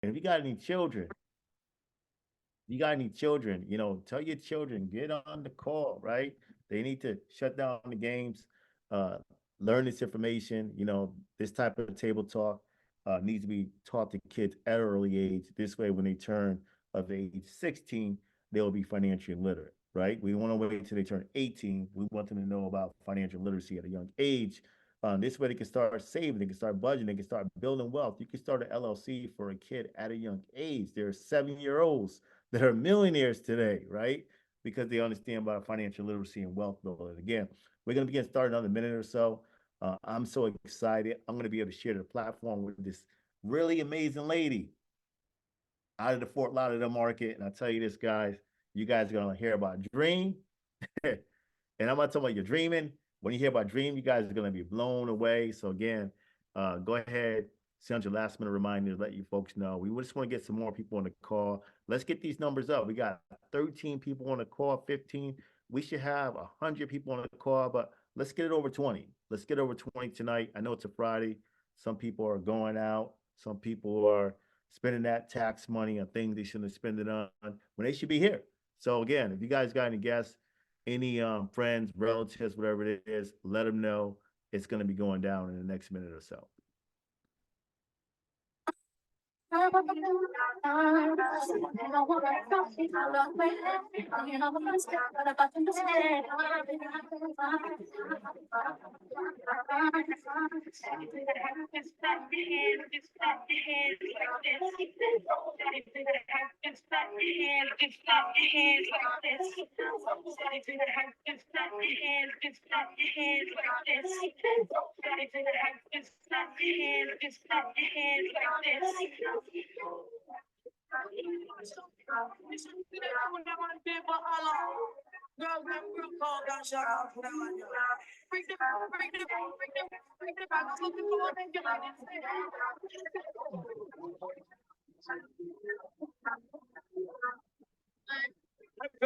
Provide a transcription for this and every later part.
And if you got any children, you got any children, tell your children, get on the call, right? They need to shut down the games, uh, learn this information. This type of table talk needs to be taught to kids at an early age. This way, when they turn of age 16, they'll be financially literate, right? We want to wait until they turn 18. We want them to know about financial literacy at a young age. This way, they can start saving, they can start budgeting, they can start building wealth. You can start an LLC for a kid at a young age. There are 7-year-olds that are millionaires today, right? Because they understand about financial literacy and wealth building. Again, we're going to begin starting in another minute or so. I'm so excited. I'm going to be able to share the platform with this really amazing lady out of the Fort Lauderdale market. And I tell you this, guys, you guys are going to hear about Dream. And I'm not talking about your dreaming. When you hear about Dream, you guys are going to be blown away. So again, go ahead, send your last minute reminder to let you folks know. We just want to get some more people on the call. Let's get these numbers up. We got 13 people on the call, 15. We should have 100 people on the call, but let's get it over 20. Let's get over 20 tonight. I know it's a Friday. Some people are going out. Some people are spending that tax money on things they shouldn't spend it on when they should be here. So again, if you guys got any guests, any friends, relatives, whatever it is, let them know it's going to be going down in the next minute or so.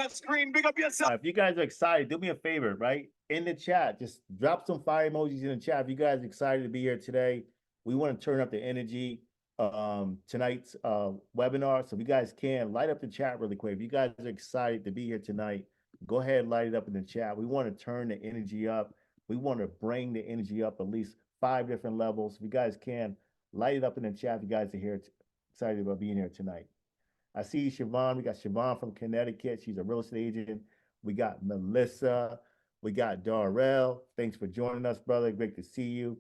Screen, big up yourself. If you guys are excited, do me a favor, right? In the chat, just drop some fire emojis in the chat. If you guys are excited to be here today, we want to turn up the energy tonight's webinar. So if you guys can light up the chat really quick. If you guys are excited to be here tonight, go ahead and light it up in the chat. We want to turn the energy up. We want to bring the energy up at least 5 different levels. If you guys can light it up in the chat, if you guys are here excited about being here tonight. I see Siobhan. We got Siobhan from Connecticut. She's a real estate agent. We got Melissa. We got Darrell. Thanks for joining us, brother. Great to see you.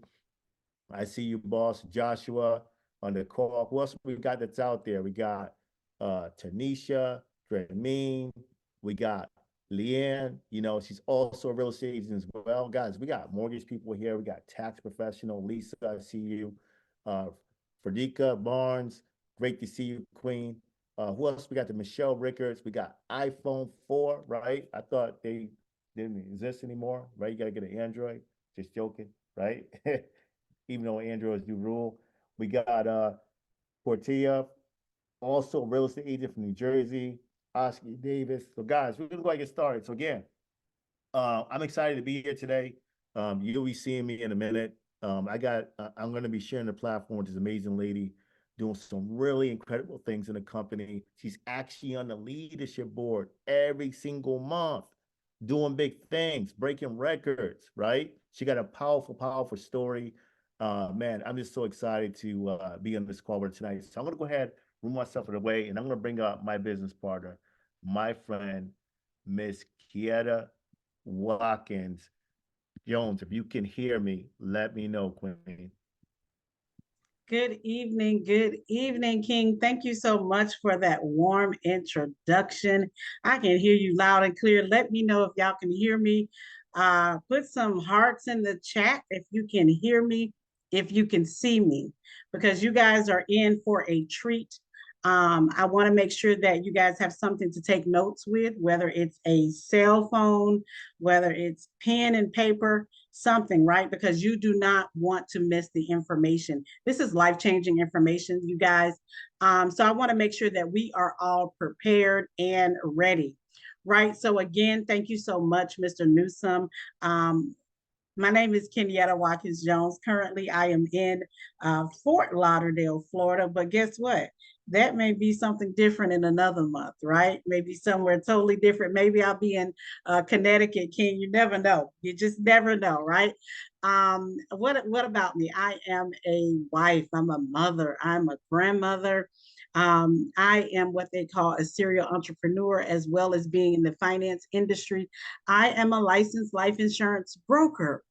I see you, boss. Joshua on the call. Who else we got that's out there? We got Tanisha, Drameen. We got Leanne. She's also a real estate agent as well. Guys, we got mortgage people here. We got tax professional. Lisa, I see you. Frederica Barnes. Great to see you, Queen. Who else? We got the Michelle Rickards. We got iPhone 4, right? I thought they didn't exist anymore, right? You got to get an Android. Just joking, right? Even though Androids do rule. We got Portia, also a real estate agent from New Jersey, Oscar Davis. So guys, we're gonna go ahead and get started. So again, I'm excited to be here today. You'll be seeing me in a minute. I'm gonna be sharing the platform with this amazing lady doing some really incredible things in the company. She's actually on the leadership board every single month, doing big things, breaking records, right? She got a powerful, powerful story. Man, I'm just so excited to be on this call with tonight. So I'm going to go ahead, move myself out of the way, and I'm going to bring up my business partner, my friend, Miss Kieta Watkins Jones. If you can hear me, let me know, Queen. Good evening, King. Thank you so much for that warm introduction. I can hear you loud and clear. Let me know if y'all can hear me. Put some hearts in the chat if you can hear me, if you can see me, because you guys are in for a treat. I want to make sure that you guys have something to take notes with, whether it's a cell phone, whether it's pen and paper, something, right? Because you do not want to miss the information. This is life-changing information, you guys. So I want to make sure that we are all prepared and ready, right? So again, thank you so much, Mr. Newsome. My name is Kenyatta Watkins Jones. Currently, I am in Fort Lauderdale, Florida. But guess what? That may be something different in another month, right? Maybe somewhere totally different. Maybe I'll be in Connecticut, King. You never know. You just never know, right? What about me? I am a wife. I'm a mother. I'm a grandmother. I am what they call a serial entrepreneur, as well as being in the finance industry. I am a licensed life insurance broker.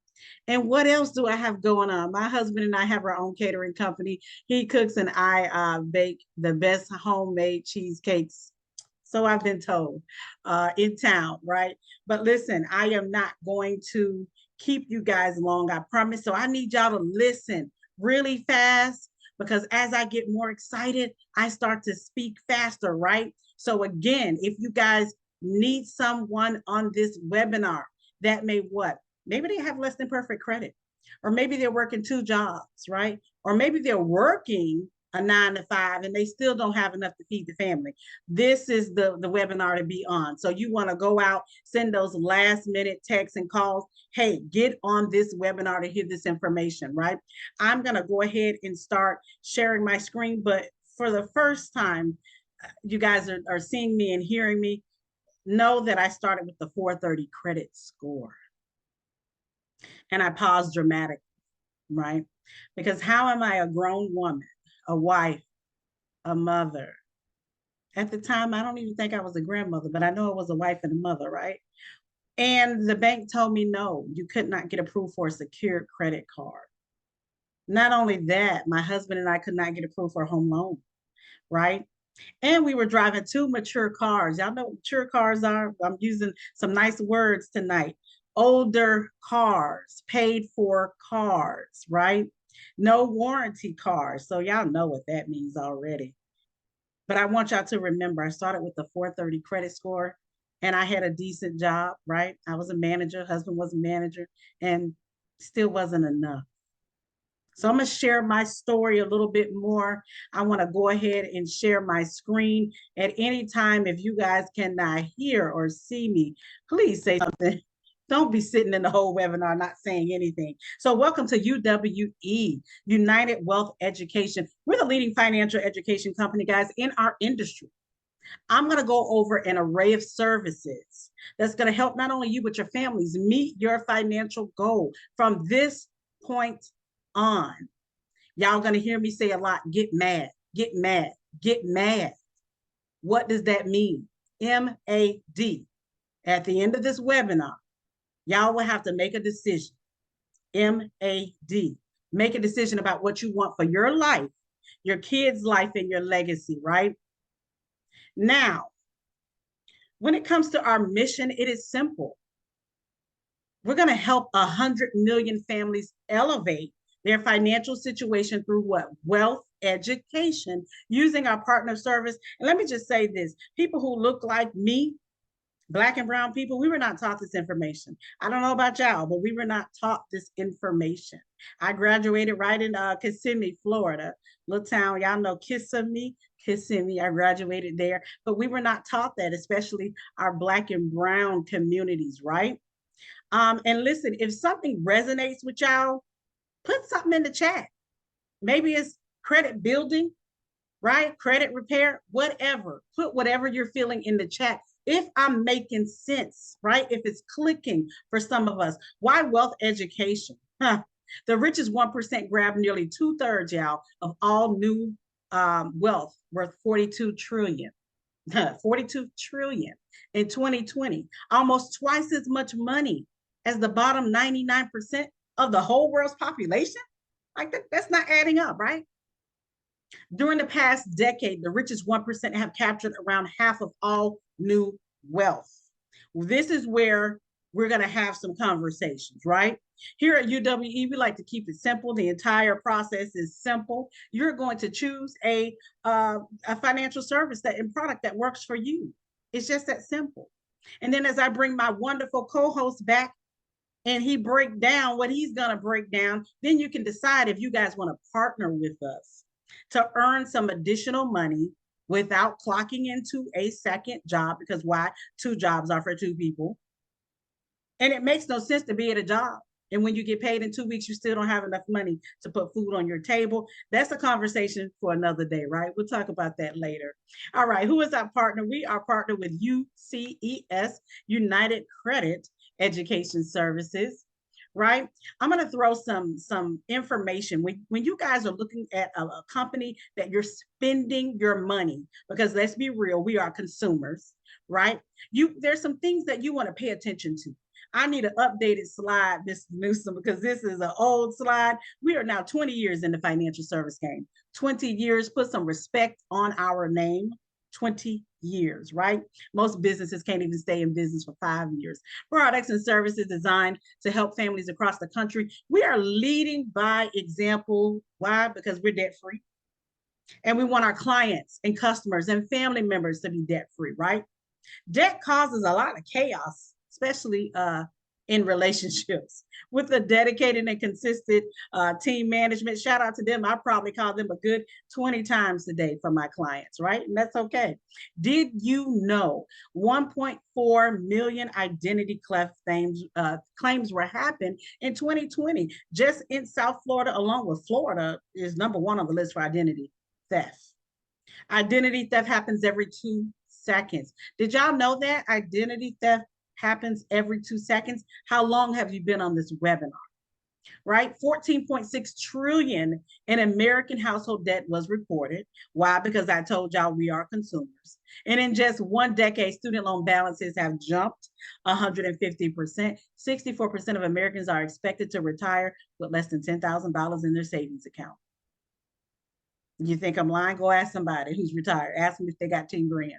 And what else do I have going on? My husband and I have our own catering company. He cooks and I bake the best homemade cheesecakes. So I've been told in town, right? But listen, I am not going to keep you guys long, I promise. So I need y'all to listen really fast because as I get more excited, I start to speak faster, right? So again, if you guys need someone on this webinar that may what? Maybe they have less than perfect credit, or maybe they're working two jobs, right? Or maybe they're working a 9 to 5 and they still don't have enough to feed the family. This is the webinar to be on. So you want to go out, send those last minute texts and calls. Hey, get on this webinar to hear this information, right? I'm going to go ahead and start sharing my screen, but for the first time, you guys are seeing me and hearing me. Know that I started with the 430 credit score. And I paused dramatically, right? Because how am I a grown woman, a wife, a mother? At the time, I don't even think I was a grandmother, but I know I was a wife and a mother, right? And the bank told me no, you could not get approved for a secured credit card. Not only that, my husband and I could not get approved for a home loan, right? And we were driving two mature cars. Y'all know what mature cars are? I'm using some nice words tonight. Older cars, paid for cars, right? No warranty cars. So y'all know what that means already. But I want y'all to remember, I started with the 430 credit score and I had a decent job, right? I was a manager, husband was a manager, and still wasn't enough. So I'm going to share my story a little bit more. I want to go ahead and share my screen at any time. If you guys cannot hear or see me, please say something. Don't be sitting in the whole webinar not saying anything. So welcome to UWE, United Wealth Education. We're the leading financial education company, guys, in our industry. I'm going to go over an array of services that's going to help not only you, but your families meet your financial goal from this point on. Y'all going to hear me say a lot, get mad, get mad, get mad. What does that mean? M-A-D. At the end of this webinar, y'all will have to make a decision. M-A-D. Make a decision about what you want for your life, your kids' life, and your legacy, right? Now, when it comes to our mission, it is simple. We're going to help 100 million families elevate their financial situation through what? Wealth education, using our partner service. And let me just say this, people who look like me, Black and brown people, we were not taught this information. I don't know about y'all, but we were not taught this information. I graduated right in Kissimmee, Florida, little town, y'all know Kissimmee. I graduated there, but we were not taught that, especially our Black and brown communities, right? And listen, if something resonates with y'all, put something in the chat. Maybe it's credit building, right? Credit repair, whatever. Put whatever you're feeling in the chat. If I'm making sense, right? If it's clicking for some of us. Why wealth education? The richest 1% grab nearly 2/3, y'all, of all new wealth worth 42 trillion. 42 trillion in 2020, almost twice as much money as the bottom 99% of the whole world's population. Like that's not adding up, right? During the past decade, the richest 1% have captured around half of all new wealth. This is where we're going to have some conversations, right? Here at UWE, we like to keep it simple. The entire process is simple. You're going to choose a financial service and product that works for you. It's just that simple. And then as I bring my wonderful co-host back and he break down what he's going to break down, then you can decide if you guys want to partner with us to earn some additional money without clocking into a second job, because why? Two jobs are for two people. And it makes no sense to be at a job And when you get paid in 2 weeks, you still don't have enough money to put food on your table. That's a conversation for another day, right? We'll talk about that later. All right, who is our partner? We are partnered with UCES, United Credit Education Services, right? I'm going to throw some information. When you guys are looking at a company that you're spending your money, because let's be real, we are consumers, right? There's some things that you want to pay attention to. I need an updated slide, Mr. Newsome, because this is an old slide. We are now 20 years in the financial service game. 20 years, put some respect on our name. 20 years, right? Most businesses can't even stay in business for 5 years. Products and services designed to help families across the country. We are leading by example. Why? Because we're debt free. And we want our clients and customers and family members to be debt free, right? Debt causes a lot of chaos, especially in relationships. With a dedicated and consistent team management, shout out to them. I probably call them a good 20 times a day for my clients, right? And that's okay. Did you know 1.4 million identity theft claims were happened in 2020? Just in South Florida alone, with Florida is number one on the list for identity theft. Identity theft happens every 2 seconds. Did y'all know that identity theft happens every 2 seconds? How long have you been on this webinar? Right? 14.6 trillion in American household debt was reported. Why? Because I told y'all we are consumers. And in just 1 decade, student loan balances have jumped 150%. 64% of Americans are expected to retire with less than $10,000 in their savings account. You think I'm lying? Go ask somebody who's retired. Ask them if they got 10 grand.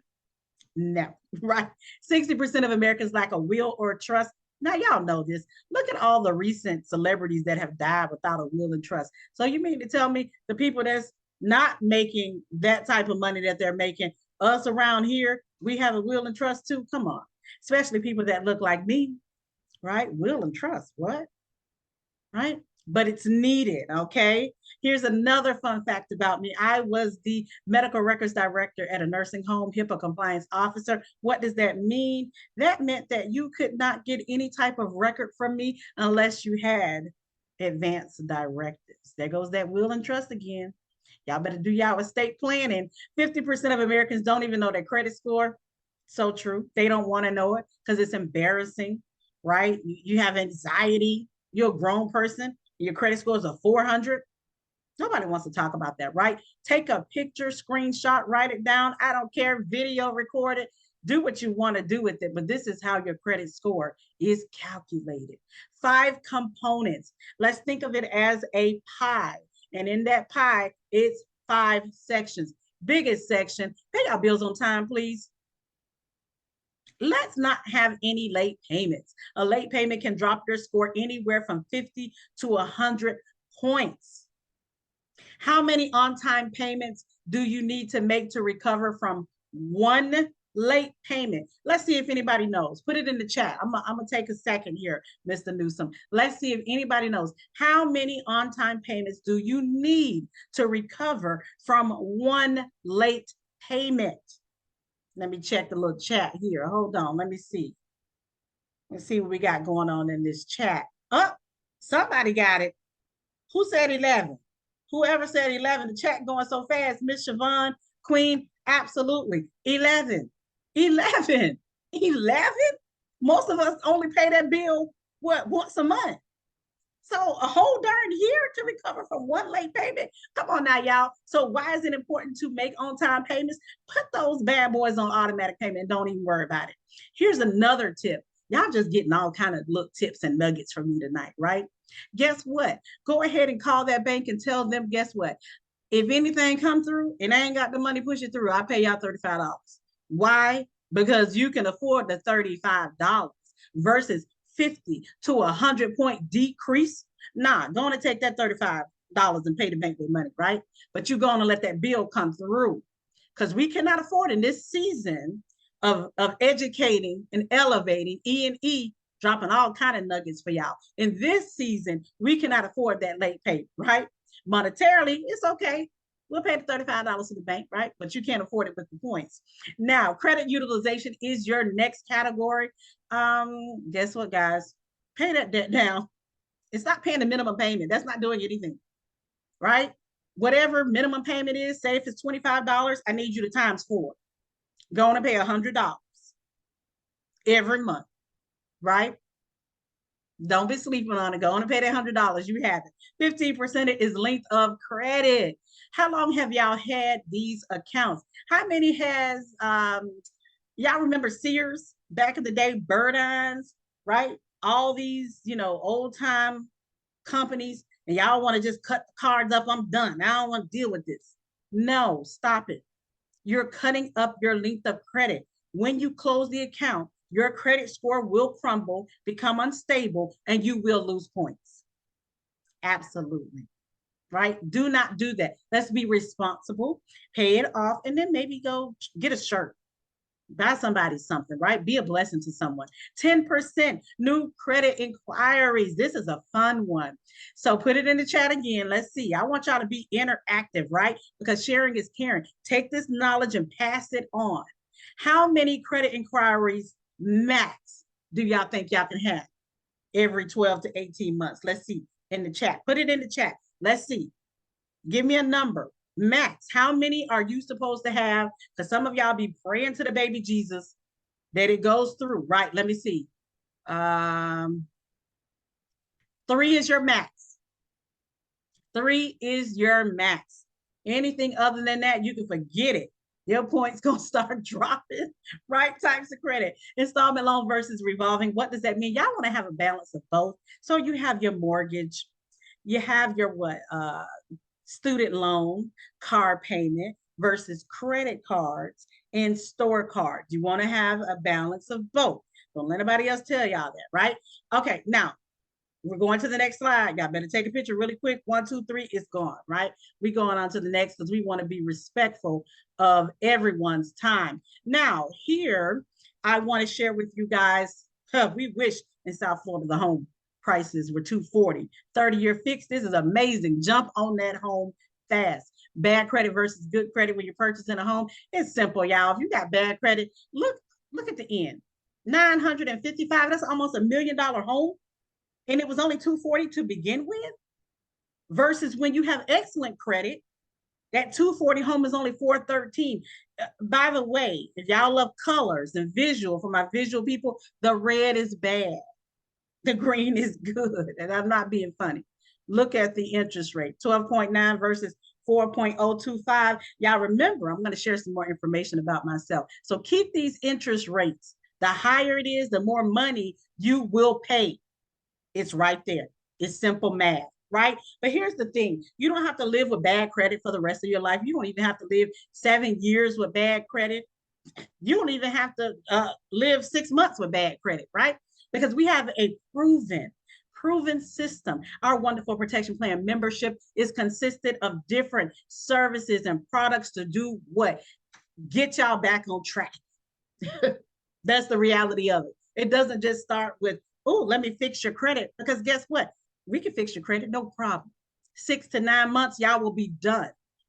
No, right? 60% of Americans lack a will or a trust. Now, y'all know this. Look at all the recent celebrities that have died without a will and trust. So you mean to tell me the people that's not making that type of money that they're making, us around here, we have a will and trust too? Come on. Especially people that look like me, right? Will and trust, what? Right? But it's needed, okay? Here's another fun fact about me. I was the medical records director at a nursing home, HIPAA compliance officer. What does that mean? That meant that you could not get any type of record from me unless you had advance directives. There goes that will and trust again. Y'all better do y'all estate planning. 50% of Americans don't even know their credit score. So true. They don't want to know it because it's embarrassing, right? You have anxiety. You're a grown person. Your credit score is a 400. Nobody wants to talk about that, right? Take a picture, screenshot, write it down. I don't care, video, record it. Do what you want to do with it, but this is how your credit score is calculated. 5 components. Let's think of it as a pie. And in that pie, it's 5 sections. Biggest section, pay our bills on time, please. Let's not have any late payments. A late payment can drop your score anywhere from 50 to 100 points. How many on-time payments do you need to make to recover from 1 late payment? Let's see if anybody knows. Put it in the chat. I'm gonna take a second here, Mr. Newsome. Let's see if anybody knows. How many on-time payments do you need to recover from 1 late payment? Let me check the little chat here. Hold on. Let me see. Let's see what we got going on in this chat. Oh, somebody got it. Who said 11? Whoever said 11, the chat going so fast. Miss Siobhan, Queen, absolutely. 11. 11. 11? Most of us only pay that bill, what, once a month. So a whole darn year to recover from 1 late payment. Come on now, y'all. So why is it important to make on-time payments? Put those bad boys on automatic payment and don't even worry about it. Here's another tip. Y'all just getting all kind of little tips and nuggets from me tonight, right? Guess what? Go ahead and call that bank and tell them, guess what? If anything come through and I ain't got the money push it through, I'll pay y'all $35. Why? Because you can afford the $35 versus 50 to 100 point decrease. Nah, going to take that $35 and pay the bank their money, right? But you're going to let that bill come through because we cannot afford in this season of educating and elevating E&E, dropping all kind of nuggets for y'all. In this season, we cannot afford that late pay, right? Monetarily, it's okay. We'll pay the $35 to the bank, right? But you can't afford it with the points. Now, credit utilization is your next category. Guess what, guys? Pay that debt down. It's not paying the minimum payment. That's not doing anything, right? Whatever minimum payment is, say if it's $25, I need you to times 4. Go on and pay $100 every month, right? Don't be sleeping on it. Go on and pay that $100. You have it. 15% is length of credit. How long have y'all had these accounts? How many has y'all remember Sears back in the day, Burdines, right? All these, old time companies, and y'all want to just cut the cards up. I'm done. I don't want to deal with this. No, stop it. You're cutting up your length of credit. When you close the account, your credit score will crumble, become unstable, and you will lose points. Absolutely. Right? Do not do that. Let's be responsible, pay it off, and then maybe go get a shirt. Buy somebody something, right? Be a blessing to someone. 10% new credit inquiries. This is a fun one. So put it in the chat again. Let's see. I want y'all to be interactive, right? Because sharing is caring. Take this knowledge and pass it on. How many credit inquiries max do y'all think y'all can have every 12 to 18 months? Let's see in the chat. Put it in the chat. Let's see. Give me a number. Max, how many are you supposed to have? Because some of y'all be praying to the baby Jesus that it goes through. Right, let me see. 3 is your max. 3 is your max. Anything other than that, you can forget it. Your points gonna start dropping. Right, types of credit. Installment loan versus revolving. What does that mean? Y'all want to have a balance of both. So you have your mortgage, you have your student loan, car payment versus credit cards and store cards. You want to have a balance of both. Don't let anybody else tell y'all that, right? Okay, now we're going to the next slide. Y'all better take a picture really quick. 1, 2, 3, it's gone, right? We're going on to the next because we want to be respectful of everyone's time. Now, here, I want to share with you guys, we wish in South Florida the home prices were 240. 30-year fixed. This is amazing. Jump on that home fast. Bad credit versus good credit when you're purchasing a home. It's simple, y'all. If you got bad credit, look at the end. 955. That's almost $1 million home. And it was only 240 to begin with. Versus when you have excellent credit, that 240 home is only 413. By the way, if y'all love colors and visual, for my visual people, the red is bad. The green is good, and I'm not being funny. Look at the interest rate, 12.9 versus 4.025. Y'all remember, I'm going to share some more information about myself. So keep these interest rates. The higher it is, the more money you will pay. It's right there. It's simple math, right? But here's the thing. You don't have to live with bad credit for the rest of your life. You don't even have to live 7 years with bad credit. You don't even have to live 6 months with bad credit, right? Because we have a proven system. Our wonderful protection plan membership is consisted of different services and products to do what? Get y'all back on track. That's the reality of it. It doesn't just start with, oh, let me fix your credit, because guess what? We can fix your credit, no problem. 6 to 9 months, y'all will be done,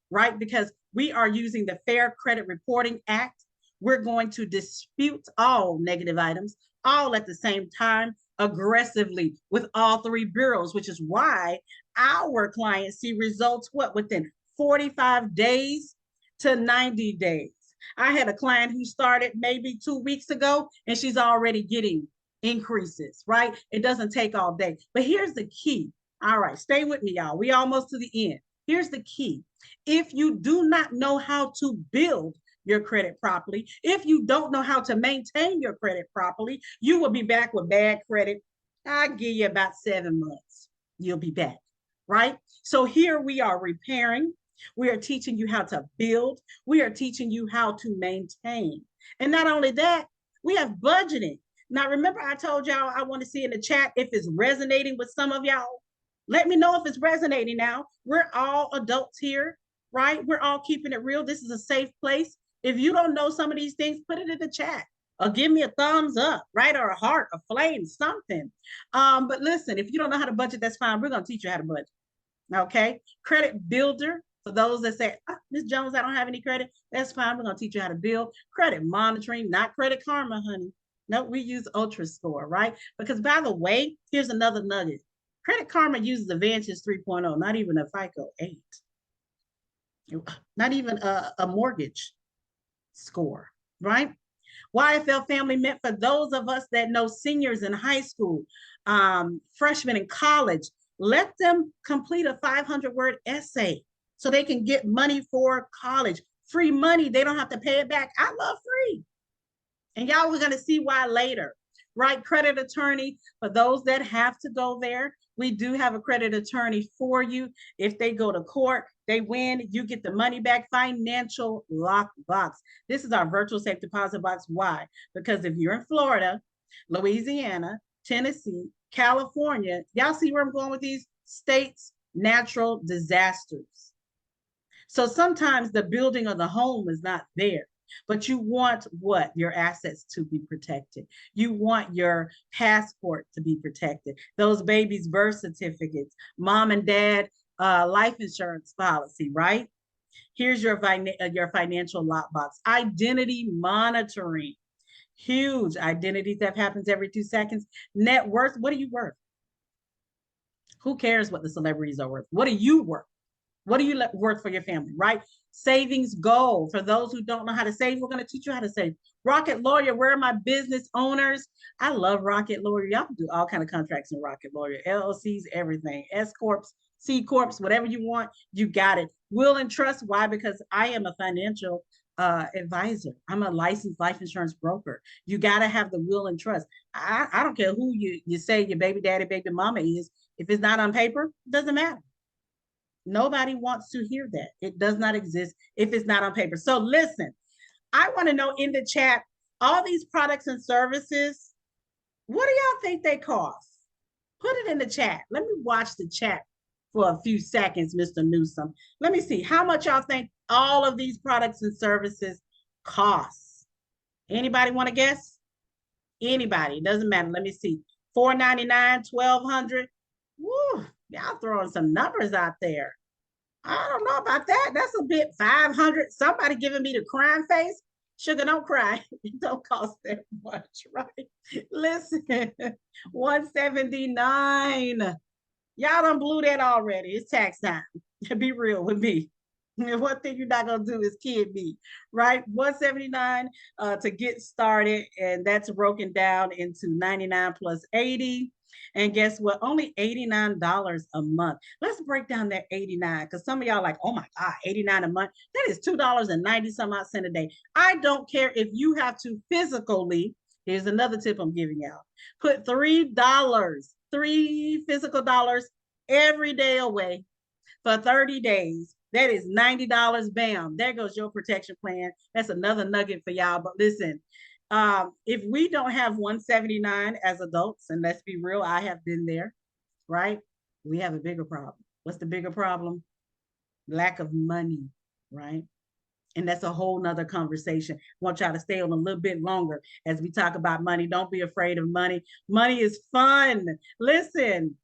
right? Because we are using the Fair Credit Reporting Act. We're going to dispute all negative items, all at the same time, aggressively with all 3 bureaus, which is why our clients see results within 45 days to 90 days. I had a client who started maybe 2 weeks ago, and she's already getting increases, right? It doesn't take all day. But here's the key. All right, stay with me, y'all. We almost to the end. Here's the key. If you do not know how to build your credit properly, if you don't know how to maintain your credit properly, you will be back with bad credit. I'll give you about 7 months. You'll be back, right? So here we are repairing. We are teaching you how to build. We are teaching you how to maintain. And not only that, we have budgeting. Now, remember, I told y'all I want to see in the chat if it's resonating with some of y'all. Let me know if it's resonating now. We're all adults here, right? We're all keeping it real. This is a safe place. If you don't know some of these things, put it in the chat or give me a thumbs up, right? Or a heart, a flame, something. But listen, if you don't know how to budget, that's fine. We're going to teach you how to budget. Okay? Credit builder. For those that say, Ms. Jones, I don't have any credit, that's fine. We're going to teach you how to build. Credit monitoring, not Credit Karma, honey. No, we use Ultra Score, right? Because by the way, here's another nugget. Credit Karma uses Advantage 3.0, not even a FICO 8, not even a mortgage score, right? YFL family meant for those of us that know seniors in high school, freshmen in college. Let them complete a 500-word essay so they can get money for college. Free money. They don't have to pay it back. I love free. And y'all are going to see why later, right? Credit attorney, for those that have to go there, we do have a credit attorney for you. If they go to court, they win, you get the money back. Financial lockbox. This is our virtual safe deposit box. Why? Because if you're in Florida, Louisiana, Tennessee, California, y'all see where I'm going with these states? Natural disasters. So sometimes the building of the home is not there, but you want what? Your assets to be protected. You want your passport to be protected. Those babies' birth certificates, mom and dad life insurance policy, right? Here's your financial lockbox. Identity monitoring. Huge. Identity theft happens every 2 seconds. Net worth. What are you worth? Who cares what the celebrities are worth? What are you worth? What are you worth for your family, right? Savings goal. For those who don't know how to save, we're going to teach you how to save. Rocket Lawyer, where are my business owners? I love Rocket Lawyer. Y'all can do all kind of contracts in Rocket Lawyer. LLCs, everything. S Corps, C Corps, whatever you want, you got it. Will and trust. Why? Because I am a financial advisor. I'm a licensed life insurance broker. You got to have the will and trust. I don't care who you say your baby daddy, baby mama is. If it's not on paper, it doesn't matter. Nobody wants to hear that. It does not exist if it's not on paper. So listen, I want to know in the chat, all these products and services, what do y'all think they cost? Put it in the chat. Let me watch the chat for a few seconds, Mr. Newsome. Let me see how much y'all think all of these products and services cost. Anybody want to guess? Anybody? It doesn't matter. Let me see. $499, $1,200. Woo, y'all throwing some numbers out there. I don't know about that. That's a bit 500. Somebody giving me the crying face. Sugar, don't cry. It don't cost that much, right? Listen, 179. Y'all done blew that already. It's tax time. Be real with me. One thing you're not gonna do is kid me, right? 179 to get started, and that's broken down into 99 plus 80. And guess what? Only $89 a month. Let's break down that 89 because some of y'all like, oh my God, 89 a month. That is $2.90 some odd cent a day. I don't care if you have to physically. Here's another tip I'm giving y'all. Put $3, 3 physical dollars every day away for 30 days. That is $90. Bam. There goes your protection plan. That's another nugget for y'all. But listen, if we don't have 179 as adults, and let's be real, I have been there, right? We have a bigger problem. What's the bigger problem? Lack of money, right? And that's a whole nother conversation. I want y'all to stay on a little bit longer as we talk about money. Don't be afraid of money. Money is fun. Listen,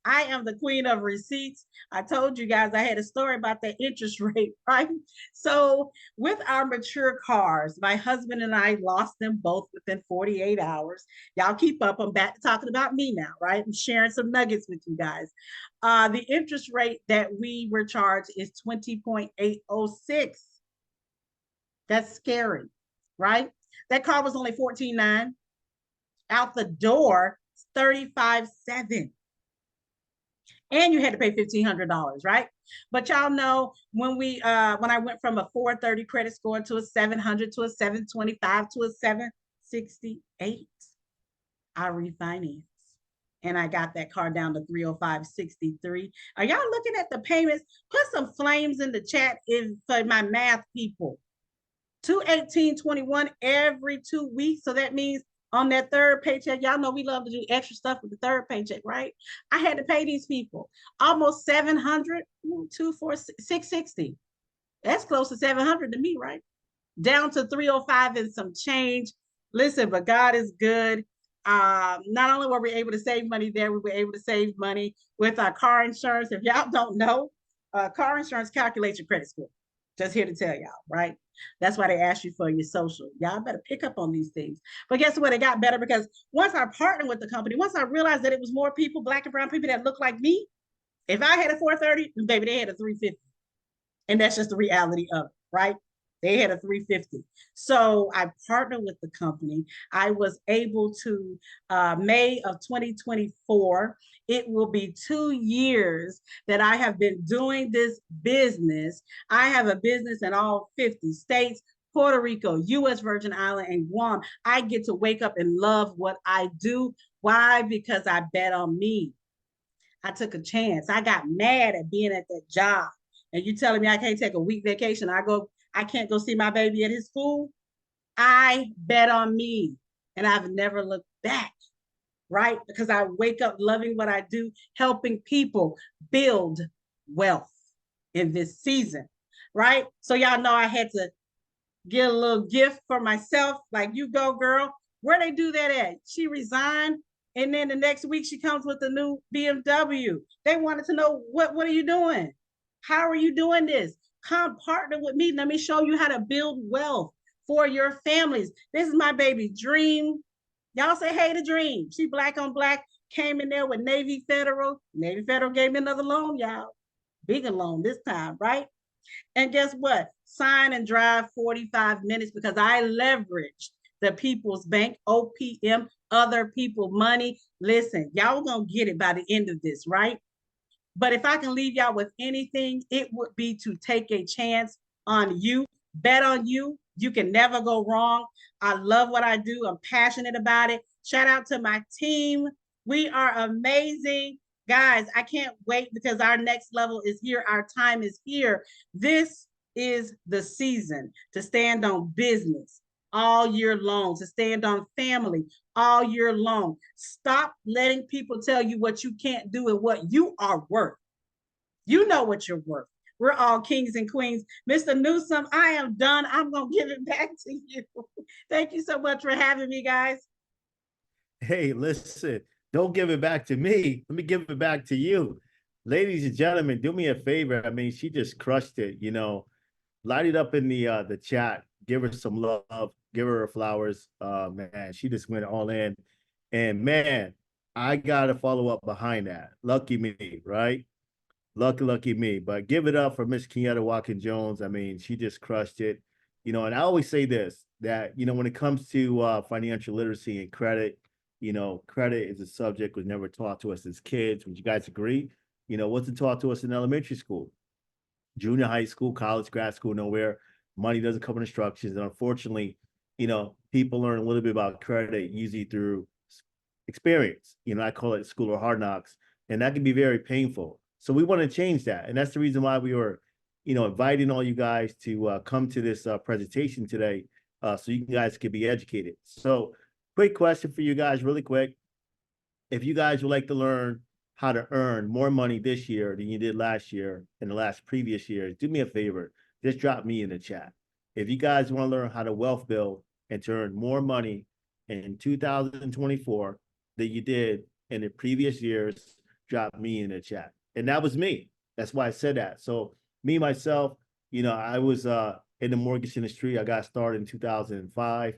I am the queen of receipts. I told you guys I had a story about that interest rate, right? So with our mature cars, my husband and I lost them both within 48 hours. Y'all keep up. I'm back to talking about me now, right? I'm sharing some nuggets with you guys. The interest rate that we were charged is 20.806. That's scary, right? That car was only 14.9. Out the door, 35.7. And you had to pay $1,500, right? But y'all know when I went from a 430 credit score to a 700 to a 725 to a 768, I refinanced and I got that car down to 305.63. Are y'all looking at the payments? Put some flames in the chat for my math people. 218.21 every 2 weeks. So that means on that third paycheck, y'all know we love to do extra stuff with the third paycheck, right? I had to pay these people almost 700, 660. That's close to 700 to me, right? Down to 305 and some change. Listen, but God is good. Not only were we able to save money there, we were able to save money with our car insurance. If y'all don't know, car insurance calculates your credit score. Just here to tell y'all, right? That's why they ask you for your social. Y'all better pick up on these things. But guess what? It got better because once I partnered with the company, once I realized that it was more people, Black and brown people that look like me, if I had a 430, baby, they had a 350. And that's just the reality of it, right? They had a 350. So I partnered with the company. I was able to, May of 2024, it will be 2 years that I have been doing this business. I have a business in all 50 states, Puerto Rico, US Virgin Island, and Guam. I get to wake up and love what I do. Why? Because I bet on me. I took a chance. I got mad at being at that job. And you telling me I can't take a week vacation. I can't go see my baby at his school. I bet on me. And I've never looked back, right? Because I wake up loving what I do, helping people build wealth in this season, right? So y'all know I had to get a little gift for myself. Like, you go, girl. Where they do that at? She resigned, and then the next week she comes with a new BMW. They wanted to know what are you doing? How are you doing this? Come partner with me. Let me show you how to build wealth for your families. This is my baby Dream. Y'all say hey to Dream. She Black on Black, came in there with Navy Federal. Navy Federal gave me another loan, y'all. Bigger loan this time, right? And guess what? Sign and drive 45 minutes because I leveraged the People's Bank, OPM, other people money. Listen, y'all gonna get it by the end of this, right? But if I can leave y'all with anything, it would be to take a chance on you, bet on you. You can never go wrong. I love what I do. I'm passionate about it. Shout out to my team. We are amazing. Guys, I can't wait because our next level is here. Our time is here. This is the season to stand on business all year long, to stand on family all year long. Stop letting people tell you what you can't do and what you are worth. You know what you're worth. We're all kings and queens. Mr. Newsome, I am done. I'm going to give it back to you. Thank you so much for having me, guys. Hey, listen, don't give it back to me. Let me give it back to you. Ladies and gentlemen, do me a favor. I mean, she just crushed it, you know. Light it up in the chat. Give her some love. Give her flowers. Man, she just went all in. And man, I gotta follow up behind that. Lucky me, right? Lucky me. But give it up for Miss Kenyatta Watkins Jones. I mean, she just crushed it. You know, and I always say this, that, you know, when it comes to financial literacy and credit, you know, credit is a subject was never taught to us as kids. Would you guys agree? You know, wasn't taught to us in elementary school, junior high school, college, grad school, nowhere. Money doesn't come in instructions. And unfortunately, you know, people learn a little bit about credit usually through experience. You know, I call it school of hard knocks, and that can be very painful. So we want to change that. And that's the reason why we were, you know, inviting all you guys to come to this presentation today so you guys can be educated. So quick question for you guys, really quick. If you guys would like to learn how to earn more money this year than you did last year and the last previous years, do me a favor. Just drop me in the chat. If you guys want to learn how to wealth build and to earn more money in 2024 than you did in the previous years, drop me in the chat. And that was me. That's why I said that. So me, myself, you know, I was in the mortgage industry. I got started in 2005.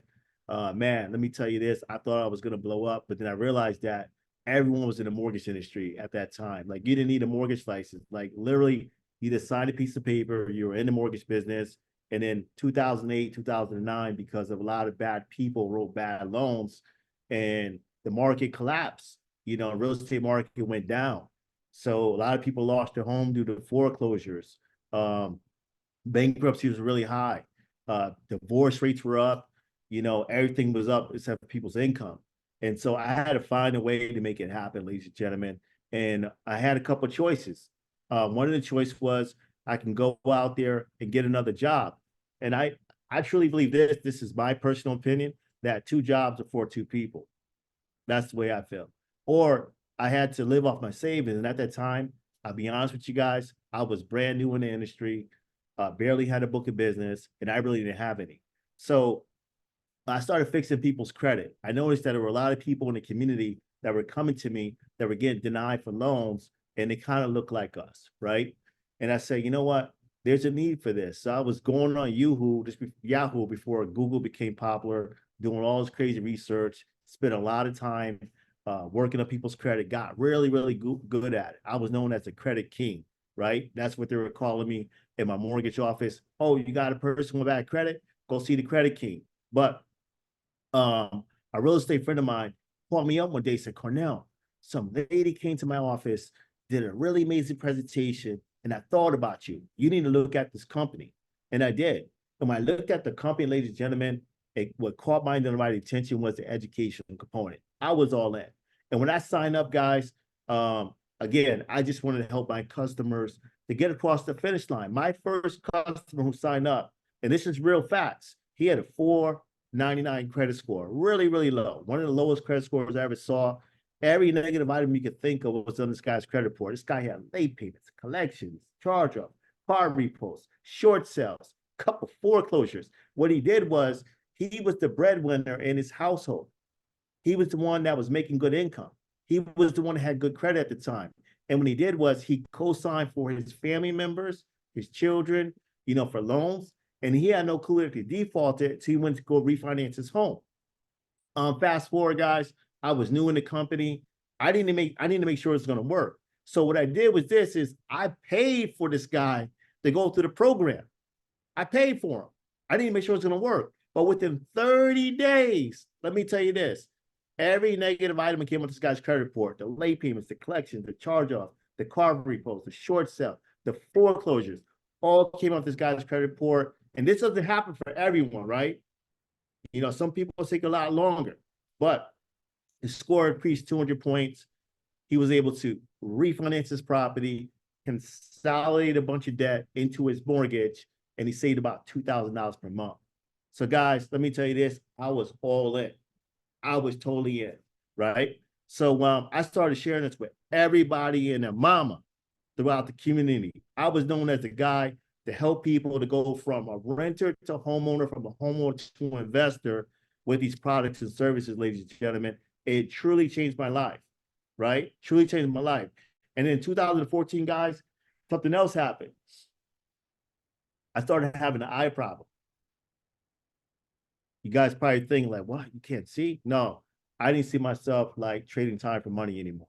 Man, let me tell you this. I thought I was going to blow up, but then I realized that everyone was in the mortgage industry at that time. Like, you didn't need a mortgage license. Like, literally, you just signed a piece of paper, you were in the mortgage business. And then 2008, 2009, because of a lot of bad people wrote bad loans and the market collapsed, you know, real estate market went down. So a lot of people lost their home due to foreclosures. Bankruptcy was really high. Divorce rates were up. You know, everything was up except for people's income. And so I had to find a way to make it happen, ladies and gentlemen. And I had a couple of choices. One of the choices was I can go out there and get another job. And I truly believe this. This is my personal opinion, that two jobs are for two people. That's the way I feel. Or I had to live off my savings. And at that time, I'll be honest with you guys, I was brand new in the industry, barely had a book of business, and I really didn't have any. So I started fixing people's credit. I noticed that there were a lot of people in the community that were coming to me that were getting denied for loans, and they kind of look like us, right? And I said, you know what? there's a need for this. So I was going on Yahoo before Google became popular, doing all this crazy research, spent a lot of time working on people's credit, got really, really good at it. I was known as the credit king, right? That's what they were calling me in my mortgage office. Oh, you got a person with bad credit? Go see the credit king. But a real estate friend of mine called me up one day, said, Cornell, some lady came to my office, did a really amazing presentation, and I thought about you. You need to look at this company. And I did. And when I looked at the company, ladies and gentlemen, what caught my right attention was the educational component. I was all in. And when I signed up, guys, again, I just wanted to help my customers to get across the finish line. My first customer who signed up, and this is real facts, he had a 499 credit score, really, really low. One of the lowest credit scores I ever saw. Every negative item you could think of was on this guy's credit report. This guy had late payments, collections, charge-off, car repos, short sales, couple foreclosures. What he did was he was the breadwinner in his household. He was the one that was making good income. He was the one that had good credit at the time. And what he did was he co-signed for his family members, his children, for loans. And he had no clue if he defaulted, so he went to go refinance his home. Fast forward, guys, I was new in the company. I need to make sure it's going to work. So what I did was I paid for this guy to go through the program. I paid for him. I need to make sure it's going to work. But within 30 days, let me tell you this, every negative item that came on this guy's credit report, the late payments, the collections, the charge-off, the car repos, the short sale, the foreclosures, all came off this guy's credit report. And this doesn't happen for everyone, right? Some people take a lot longer, but his score increased 200 points. He was able to refinance his property, consolidate a bunch of debt into his mortgage, and he saved about $2,000 per month. So guys, let me tell you this, I was all in. I was totally in, right? So I started sharing this with everybody and their mama throughout the community. I was known as the guy to help people to go from a renter to homeowner, from a homeowner to an investor with these products and services, ladies and gentlemen. It truly changed my life, right? Truly changed my life. And in 2014, guys, something else happened. I started having an eye problem. You guys probably think like, what? You can't see? No, I didn't see myself like trading time for money anymore.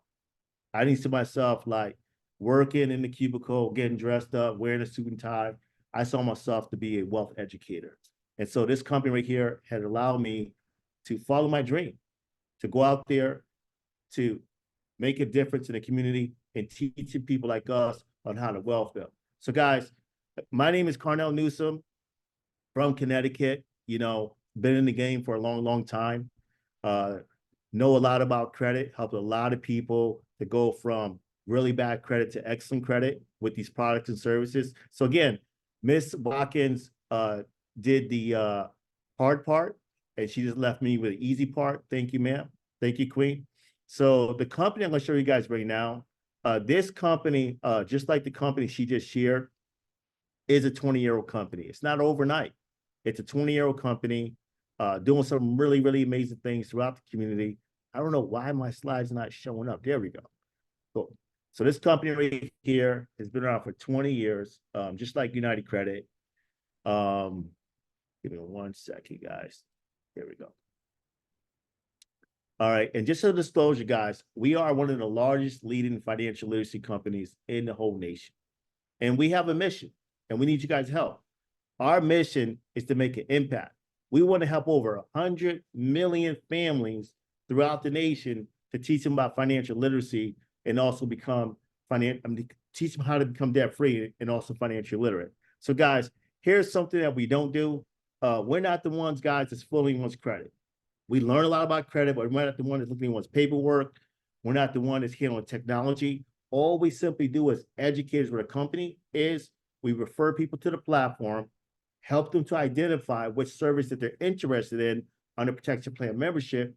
I didn't see myself like working in the cubicle, getting dressed up, wearing a suit and tie. I saw myself to be a wealth educator. And so this company right here had allowed me to follow my dream, to go out there, to make a difference in the community and teaching people like us on how to wealth build. So guys, my name is Cornell Newsome from Connecticut, been in the game for a long, long time. Know a lot about credit, helped a lot of people to go from really bad credit to excellent credit with these products and services. So again, Miss Watkins did the hard part, and she just left me with the easy part. Thank you, ma'am. Thank you, Queen. So the company I'm going to show you guys right now, this company, just like the company she just shared, is a 20-year-old company. It's not overnight. It's a 20-year-old company doing some really, really amazing things throughout the community. I don't know why my slides are not showing up. There we go. Cool. So this company right here has been around for 20 years, just like United Credit. Give me 1 second, guys. There we go. All right. And just a disclosure, guys, we are one of the largest leading financial literacy companies in the whole nation. And we have a mission, and we need you guys' help. Our mission is to make an impact. We want to help over 100 million families throughout the nation to teach them about financial literacy and also teach them how to become debt-free and also financially literate. So guys, here's something that we don't do. We're not the ones, guys, that's fooling anyone's credit. We learn a lot about credit, but we're not the one that's looking at anyone's paperwork. We're not the one that's handling technology. All we simply do as educators with a company is we refer people to the platform, help them to identify which service that they're interested in under protection plan membership,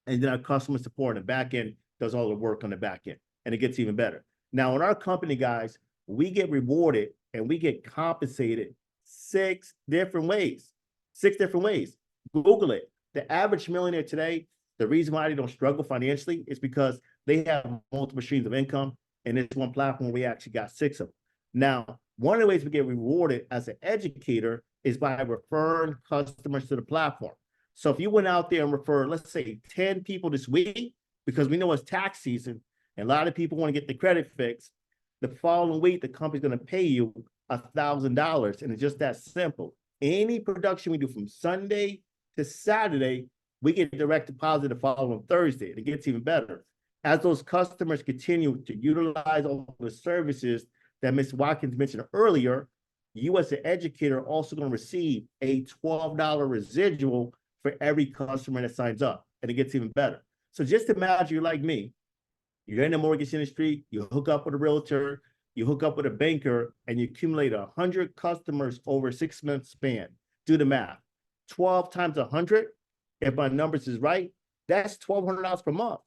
and then our customer support on the back end does all the work on the back end, and it gets even better. Now, in our company, guys, we get rewarded and we get compensated 6 different ways. 6 different ways. Google it. The average millionaire today, the reason why they don't struggle financially is because they have multiple streams of income, and it's one platform we actually got 6 of them. Now, One of the ways we get rewarded as an educator is by referring customers to the platform. So if you went out there and referred, let's say 10 people this week, because we know it's tax season and a lot of people want to get the credit fixed, the following week, the company's going to pay you $1,000. And it's just that simple. Any production we do from Sunday to Saturday, we get direct deposit the following Thursday. It gets even better. As those customers continue to utilize all the services that Ms. Watkins mentioned earlier, you as an educator are also going to receive a $12 residual for every customer that signs up. And it gets even better. So just imagine you're like me. You're in the mortgage industry, you hook up with a realtor, you hook up with a banker, and you accumulate 100 customers over a 6-month span. Do the math. 12 times 100, if my numbers is right, that's $1,200 per month.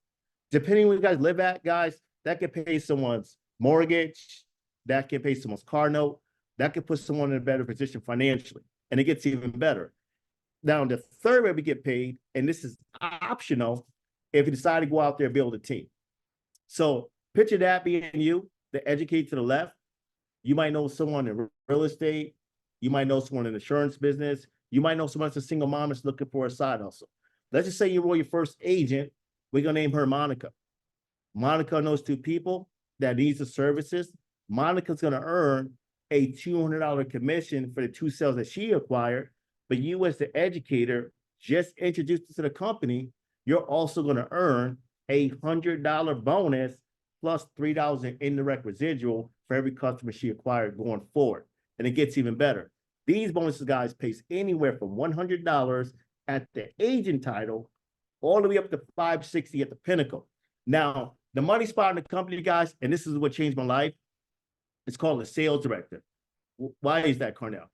Depending where you guys live at, guys, that could pay someone's mortgage, that can pay someone's car note, that could put someone in a better position financially. And it gets even better. Now, the third way we get paid, and this is optional, if you decide to go out there and build a team. So picture that being you, the educate to the left. You might know someone in real estate. You might know someone in the insurance business. You might know someone that's a single mom that's looking for a side hustle. Let's just say you roll your first agent. We're going to name her Monica. Monica knows 2 people that needs the services. Monica's going to earn a $200 commission for the 2 sales that she acquired. But you as the educator just introduced to the company, you're also going to earn a $100 bonus plus $3 in indirect residual for every customer she acquired going forward. And it gets even better. These bonuses, guys, pays anywhere from $100 at the agent title all the way up to $560 at the pinnacle. Now, the money spot in the company, guys, and this is what changed my life, it's called a sales director. Why is that, Cornell?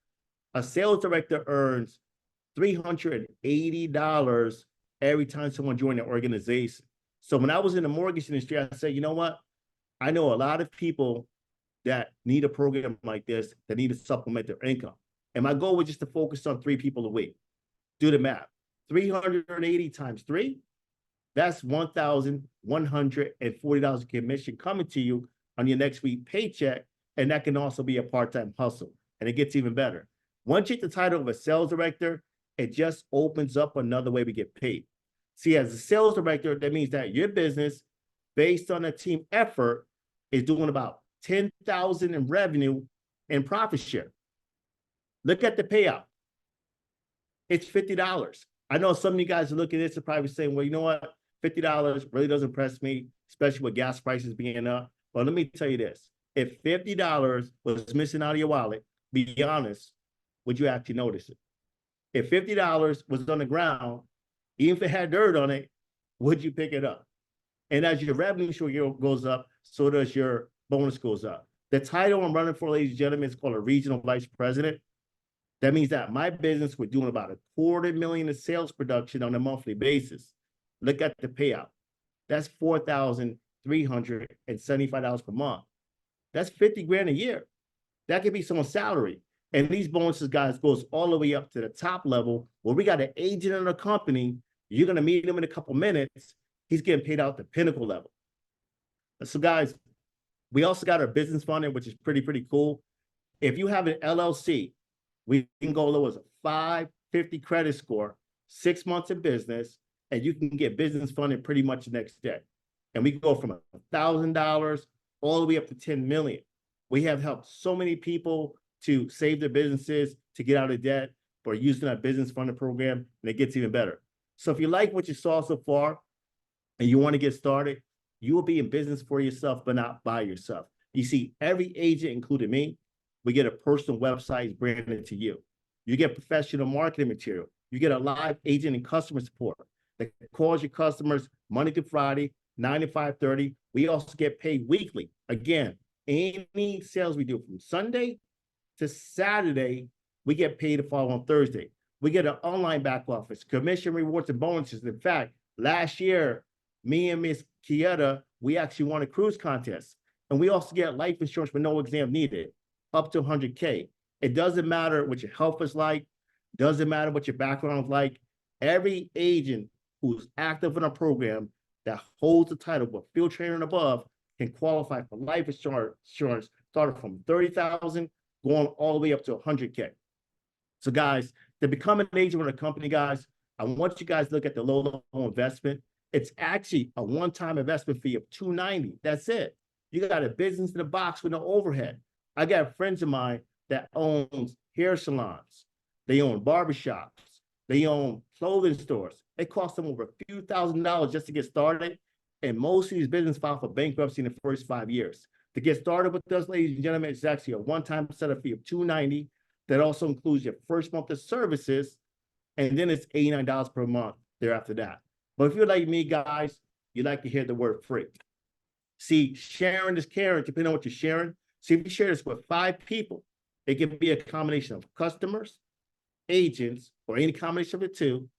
A sales director earns $380 every time someone joins the organization. So when I was in the mortgage industry, I said, you know what? I know a lot of people that need a program like this, that need to supplement their income. And my goal was just to focus on 3 people a week. Do the math. 380 times 3, that's $1,140 commission coming to you on your next week paycheck. And that can also be a part-time hustle. And it gets even better. Once you get the title of a sales director, it just opens up another way we get paid. See, as a sales director, that means that your business, based on a team effort, is doing about $10,000 in revenue and profit share. Look at the payout. It's $50. I know some of you guys are looking at this and probably saying, well, you know what? $50 really doesn't impress me, especially with gas prices being up. But let me tell you this. If $50 was missing out of your wallet, be honest, would you actually notice it? If $50 was on the ground, even if it had dirt on it, would you pick it up? And as your revenue share goes up, so does your bonus goes up. The title I'm running for, ladies and gentlemen, is called a regional vice president. That means that my business, we're doing about $250,000 in sales production on a monthly basis. Look at the payout. That's $4,375 per month. That's 50 grand a year. That could be someone's salary. And these bonuses, guys, goes all the way up to the top level where we got an agent in a company. You're going to meet him in a couple minutes. He's getting paid out the pinnacle level. So, guys, we also got our business funding, which is pretty cool. If you have an LLC, we can go low as a 550 credit score, 6 months of business, and you can get business funding pretty much the next day. And we go from $1,000 all the way up to 10 million. We have helped so many people to save their businesses, to get out of debt, for using our business funding program, and it gets even better. So if you like what you saw so far and you want to get started, you will be in business for yourself, but not by yourself. You see, every agent, including me, we get a personal website branded to you. You get professional marketing material. You get a live agent and customer support that calls your customers Monday to Friday, 9 to 5:30. We also get paid weekly. Again, any sales we do from Sunday to Saturday, we get paid the following Thursday. We get an online back office, commission rewards and bonuses. In fact, last year, me and Miss Kieta, we actually won a cruise contest. And we also get life insurance with no exam needed, up to 100K. It doesn't matter what your health is like, doesn't matter what your background is like. Every agent who's active in a program that holds the title of field trainer and above can qualify for life insurance starting from $30,000 going all the way up to 100K. So guys, to become an agent with a company, guys, I want you guys to look at the low level investment. It's actually a one-time investment fee of $290. That's it. You got a business in the box with no overhead. I got friends of mine that owns hair salons. They own barbershops. They own clothing stores. It costs them over a few $1,000s just to get started. And most of these businesses file for bankruptcy in the first 5 years. To get started with us, ladies and gentlemen, it's actually a one-time setup fee of $290. That also includes your first month of services, and then it's $89 per month thereafter that. But if you're like me, guys, you like to hear the word free. See, sharing is caring, depending on what you're sharing. See, if you share this with 5 people, it can be a combination of customers, agents, or any combination of the two.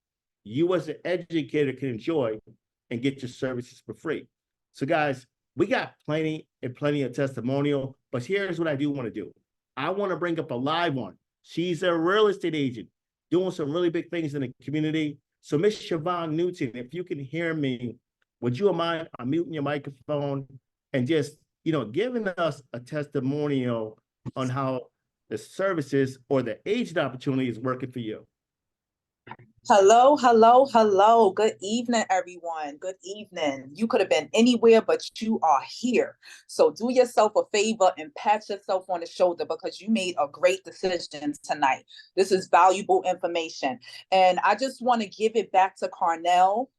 You as an educator can enjoy and get your services for free. So guys, we got plenty of testimonial, but here's what I do want to do. I want to bring up a live one. She's a real estate agent doing some really big things in the community. So Miss Siobhan Newton, if you can hear me, would you mind unmuting your microphone and just, giving us a testimonial on how the services or the agent opportunity is working for you? Hello, hello, hello. Good evening, everyone. Good evening. You could have been anywhere, but you are here. So do yourself a favor and pat yourself on the shoulder because you made a great decision tonight. This is valuable information. And I just want to give it back to Carnell,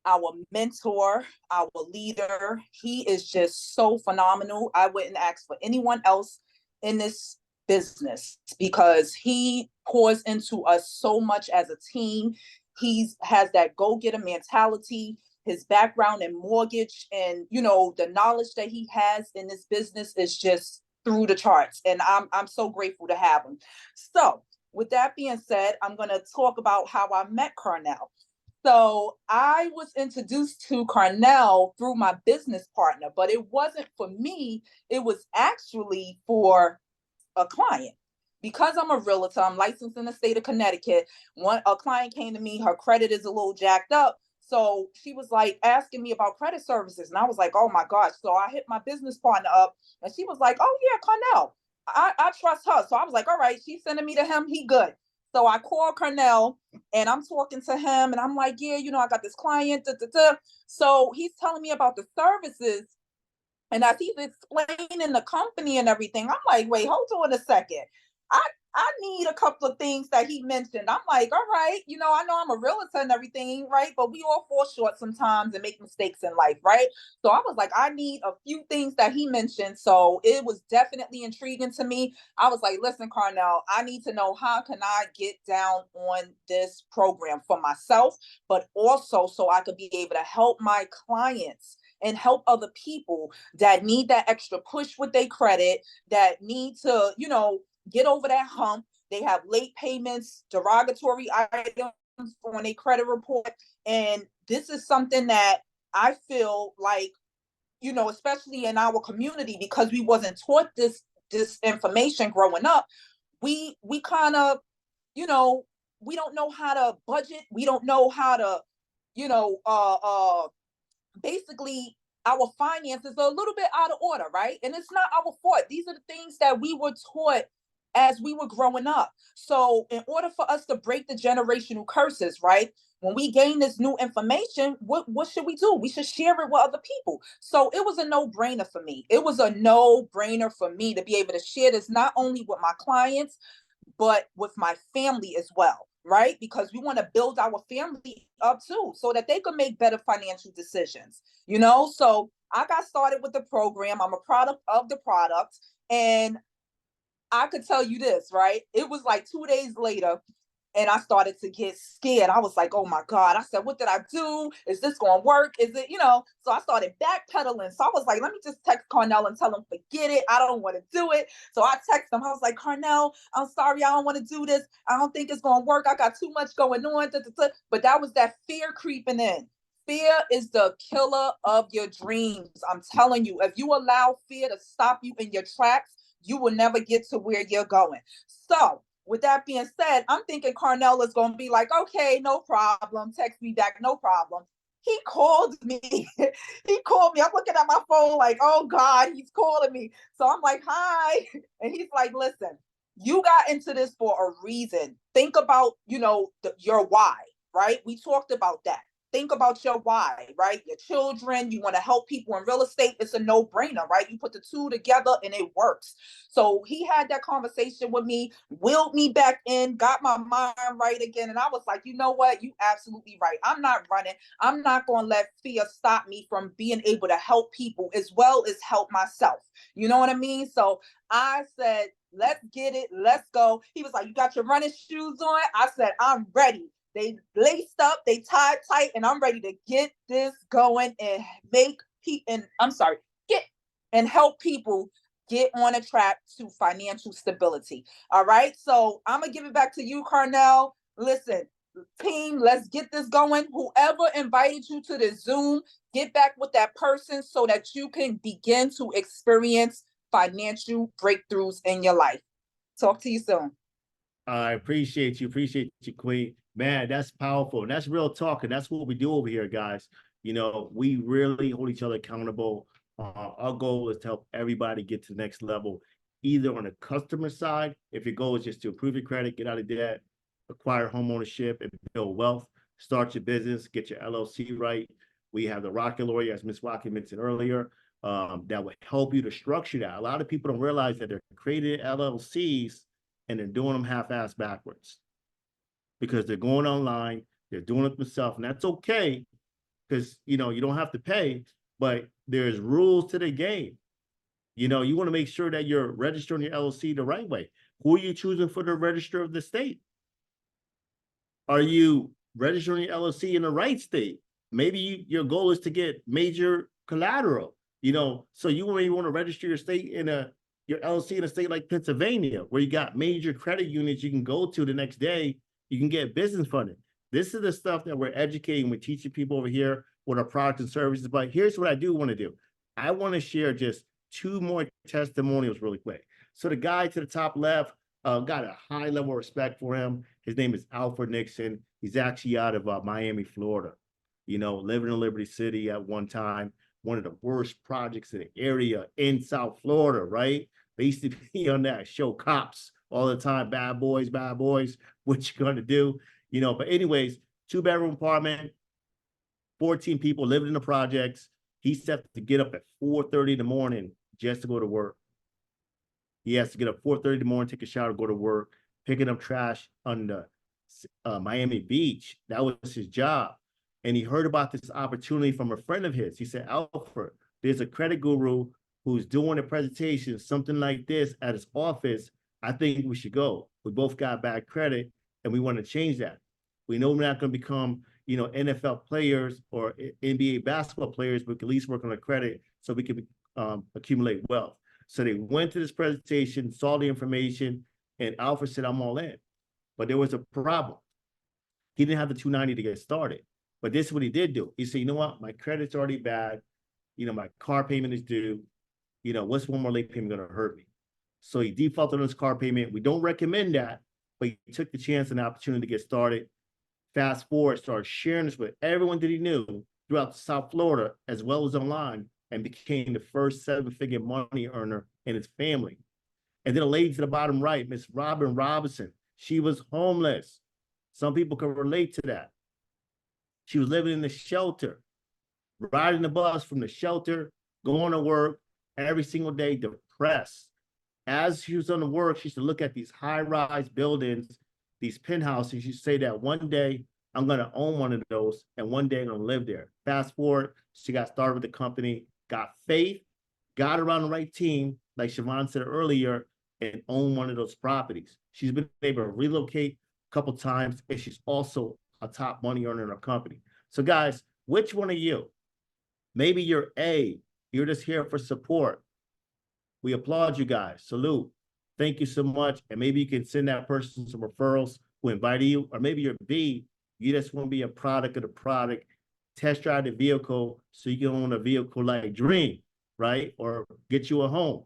our mentor, our leader. He is just so phenomenal. I wouldn't ask for anyone else in this business because he pours into us so much as a team. He has that go-getter mentality. His background in mortgage and the knowledge that he has in this business is just through the charts, and I'm so grateful to have him. So with that being said, I'm going to talk about how I met Carnell. So I was introduced to Carnell through my business partner, but it wasn't for me. It was actually for a client. Because I'm a realtor, I'm licensed in the state of Connecticut. A client came to me, her credit is a little jacked up. So she was like asking me about credit services. And I was like, oh my gosh. So I hit my business partner up and she was like, oh yeah, Carnell, I trust her. So I was like, all right, she's sending me to him. He good. So I called Carnell and I'm talking to him and I'm like, yeah, I got this client. So he's telling me about the services. And as he's explaining the company and everything, I'm like, wait, hold on a second. I need a couple of things that he mentioned. I'm like, all right, I know I'm a realtor and everything, right? But we all fall short sometimes and make mistakes in life, right? So I was like, I need a few things that he mentioned. So it was definitely intriguing to me. I was like, listen, Carnell, I need to know how can I get down on this program for myself, but also so I could be able to help my clients and help other people that need that extra push with their credit, that need to, get over that hump. They have late payments, derogatory items on a credit report. And this is something that I feel like, especially in our community, because we wasn't taught this information growing up, we kind of, we don't know how to budget. We don't know how to, basically our finances are a little bit out of order, right? And it's not our fault. These are the things that we were taught as we were growing up. So in order for us to break the generational curses, right? When we gain this new information, what should we do? We should share it with other people. So it was a no-brainer for me. It was a no-brainer for me to be able to share this not only with my clients, but with my family as well, right? Because we want to build our family up too, so that they can make better financial decisions, So I got started with the program. I'm a product of the product. And I could tell you this, right? It was like 2 days later and I started to get scared. I was like, oh my God. I said, what did I do? Is this going to work? Is it, So I started backpedaling. So I was like, let me just text Carnell and tell him, forget it. I don't want to do it. So I texted him. I was like, Carnell, I'm sorry. I don't want to do this. I don't think it's going to work. I got too much going on. But that was that fear creeping in. Fear is the killer of your dreams. I'm telling you, if you allow fear to stop you in your tracks, you will never get to where you're going. So with that being said, I'm thinking Carnell is going to be like, okay, no problem. Text me back, no problem. He called me. He called me. I'm looking at my phone like, oh God, he's calling me. So I'm like, hi. And he's like, listen, you got into this for a reason. Think about, your why, right? We talked about that. Think about your why, right? Your children, you want to help people in real estate. It's a no-brainer, right? You put the two together and it works. So he had that conversation with me, willed me back in, got my mind right again. And I was like, you know what? You absolutely right. I'm not running. I'm not going to let fear stop me from being able to help people as well as help myself. You know what I mean? So I said, let's get it. Let's go. He was like, you got your running shoes on? I said, I'm ready. They laced up, they tied tight, and I'm ready to get this going and make people, and I'm sorry, get and help people get on a track to financial stability. All right. So I'm going to give it back to you, Carnell. Listen, team, let's get this going. Whoever invited you to the Zoom, get back with that person so that you can begin to experience financial breakthroughs in your life. Talk to you soon. I appreciate you, Queen. Man, that's powerful. And that's real talk. And that's what we do over here, guys. We really hold each other accountable. Our goal is to help everybody get to the next level, either on the customer side, if your goal is just to improve your credit, get out of debt, acquire home ownership, and build wealth, start your business, get your LLC right. We have the Rocket Lawyer, as Ms. Rocket mentioned earlier, that will help you to structure that. A lot of people don't realize that they're creating LLCs and they're doing them half-assed backwards because they're going online, they're doing it themselves, and that's okay because, you don't have to pay, but there's rules to the game. You want to make sure that you're registering your LLC the right way. Who are you choosing for the register of the state? Are you registering your LLC in the right state? Maybe your goal is to get major collateral, so you may want to register your state your LLC in a state like Pennsylvania, where you got major credit unions you can go to the next day. You can get business funding. This is the stuff that we're educating, we're teaching people over here with our products and services. But here's what I do want to do. I want to share just 2 more testimonials really quick. So the guy to the top left, got a high level of respect for him. His name is Alfred Nixon. He's actually out of Miami, Florida. Living in Liberty City at one time, one of the worst projects in the area in South Florida, right? They used to be on that show Cops all the time, bad boys, what you gonna do? But anyways, 2-bedroom apartment, 14 people living in the projects. He set to get up at 4:30 in the morning just to go to work. He has to get up 4:30 in the morning, take a shower, go to work, picking up trash on the Miami Beach. That was his job. And he heard about this opportunity from a friend of his. He said, Alfred, there's a credit guru who's doing a presentation, something like this at his office. I think we should go. We both got bad credit and we want to change that. We know we're not going to become, NFL players or NBA basketball players, but we can at least work on our credit so we can accumulate wealth. So they went to this presentation, saw the information, and Alfred said, I'm all in. But there was a problem. He didn't have the 290 to get started. But this is what he did do. He said, you know what? My credit's already bad. My car payment is due. What's one more late payment going to hurt me? So he defaulted on his car payment. We don't recommend that, but he took the chance and the opportunity to get started. Fast forward, started sharing this with everyone that he knew throughout South Florida, as well as online, and became the first 7-figure money earner in his family. And then a lady to the bottom right, Miss Robin Robinson, she was homeless. Some people can relate to that. She was living in the shelter, riding the bus from the shelter, going to work every single day, depressed. As she was on the work, she used to look at these high-rise buildings, these penthouses. She used to say that one day I'm going to own one of those, and one day I'm going to live there. Fast forward, she got started with the company, got faith, got around the right team, like Siobhan said earlier, and own one of those properties. She's been able to relocate a couple times, and she's also a top money earner in our company. So guys, which one are you? Maybe you're A, you're just here for support. We applaud you guys, salute. Thank you so much. And maybe you can send that person some referrals who invited you, or maybe you're B, you just want to be a product of the product, test drive the vehicle so you can own a vehicle like Dream, right? Or get you a home.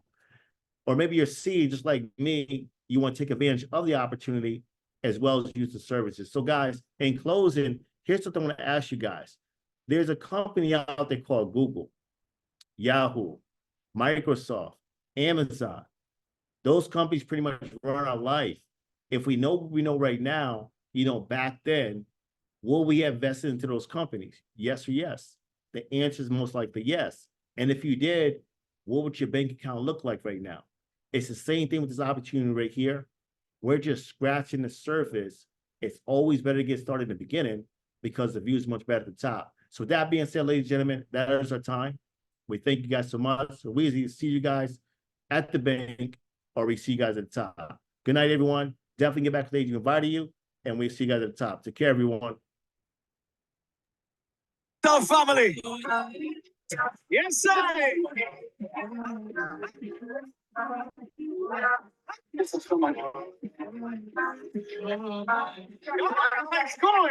Or maybe you're C, just like me, you want to take advantage of the opportunity as well as use the services. So guys, in closing, here's something I want to ask you guys. There's a company out there called Google, Yahoo, Microsoft, Amazon. Those companies pretty much run our life. If we know what we know right now, back then, will we have vested into those companies? Yes or yes? The answer is most likely yes. And if you did, what would your bank account look like right now? It's the same thing with this opportunity right here. We're just scratching the surface. It's always better to get started in the beginning because the view is much better at the top. So with that being said, ladies and gentlemen, that is our time. We thank you guys so much. So we either see you guys at the bank or we see you guys at the top. Good night, everyone. Definitely get back to the agent who invited you, and we see you guys at the top. Take care, everyone. Family. Yes, sir. This is for my Let's go.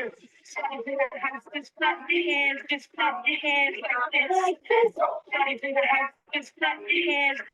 Just clap your hands like this. Just clap your hands.